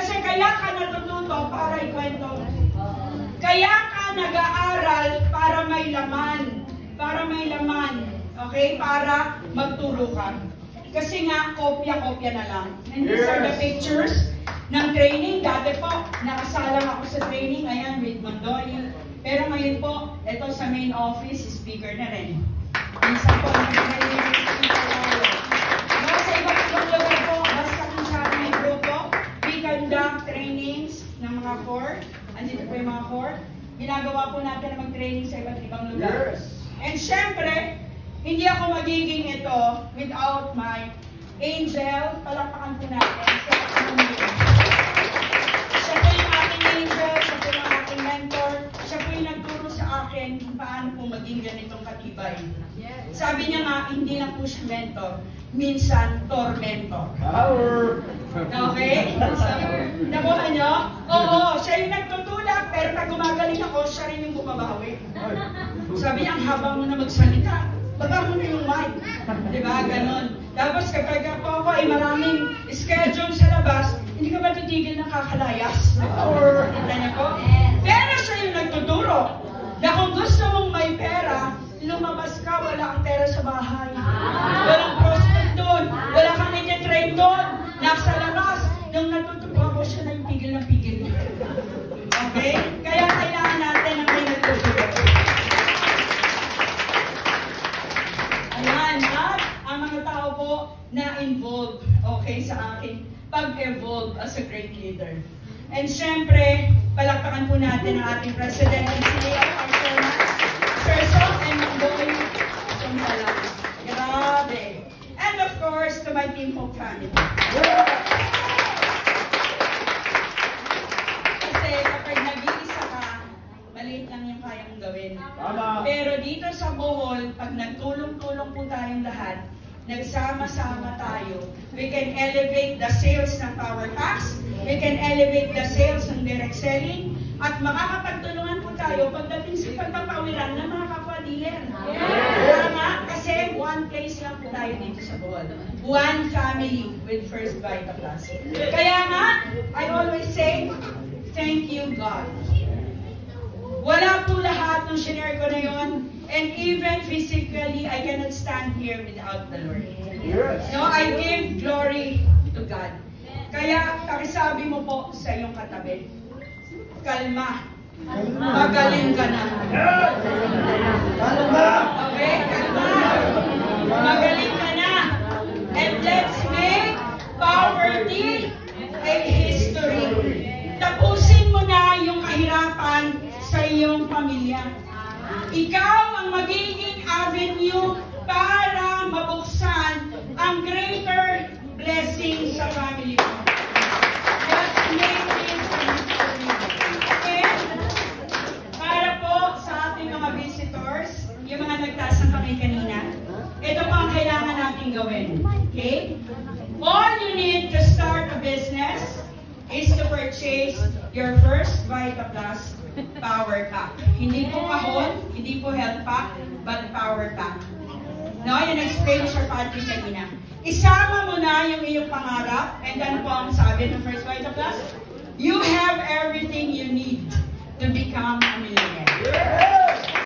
Kasi kaya ka natututo para ikwento. Kaya ka nag-aaral para may laman. Para may laman. Okay? Para magturo ka. Kasi nga, kopya-kopya na lang. And these are the pictures ng training. Dati po, nakasalang ako sa training. Ayan, with Mondoy. Pero ngayon po, ito sa main office, speaker na rin. Minsan po, nag-training speaker tayo. Sa iba't ibang lugar po, basta kung sa aming grupo, we conduct trainings ng mga core. Andito po yung mga core. Ginagawa po natin na mag-training sa iba't ibang lugar. And syempre, hindi ako magiging ito without my angel. Palakpakan po natin. Siya po yung aking angel, siya po yung aking mentor, siya po yung nagturo sa akin kung paano po maging ganitong katibay. Sabi niya nga, hindi lang po siya mentor, minsan tormentor. Okay? Nakuha niyo? Oo, siya yung nagtutulak, pero pag gumagaling ako, siya rin yung bumabawi. Sabi niya, ang habang mo na magsalita, baba mo na yung mic. Diba? Ganon. Tapos kapag ako ay maraming schedule sa labas, hindi ka ba titigil ng kakalayas? Kita niya po? Pero siya yung nagtuturo na kung gusto mong may pera, lumabas ka, wala kang pera sa bahay. Walang prospect doon. Wala kang nag-trade doon. Nasa labas. Nung natutupo ako, siya na yung pigil ng pigil. Okay? Kaya kailangan natin ang may nagtuturo. Ayan, at ang mga tao po na involved, okay, sa aking pag-evolve as a great leader. And syempre, palakpakan po natin ang ating President and CEO, our chairman, Sir Song and Mandoy. Grabe. And of course, to my Team Hope family. Kasi kapag nag-iisa ka, maliit lang yung kaya mong gawin. Pero dito sa Bohol, pag nagtulong-tulong po tayong lahat, nagsama-sama tayo, we can elevate the sales ng Power Packs, we can elevate the sales ng direct selling, at makakapagtulungan po tayo pagdating sa pagpapawiran ng mga kapwa dealer. Tama? Kasi one place lang po tayo dito sa Bohol. One family with First Vita Plus. Kaya nga, I always say, thank you God. Wala po lahat ng shinare ko na yon. And even physically, I cannot stand here without the Lord. No, I give glory to God. Kaya, pakisabi mo po sa iyong katabi, kalma. Magaling ka na. Okay, kalma. Magaling ka na. And let's make poverty a history. Tapusin mo na yung kahirapan sa iyong pamilya. Ikaw ang magiging avenue para mabuksan ang greater blessing sa family mo. Let's make it okay? Para po sa ating mga visitors, yung mga nagtaas ng kamay kanina, ito po ang kailangan natin gawin. Okay? All you need to start a business is to purchase your first Vita Plus Power Pack. Hindi po kahon, hindi po health pack, but Power Pack. No, yung explain Sir Patrick kanina. Isama mo na yung iyong pangarap, and ano po ang sabi ng First Vita Plus? You have everything you need to become a millionaire.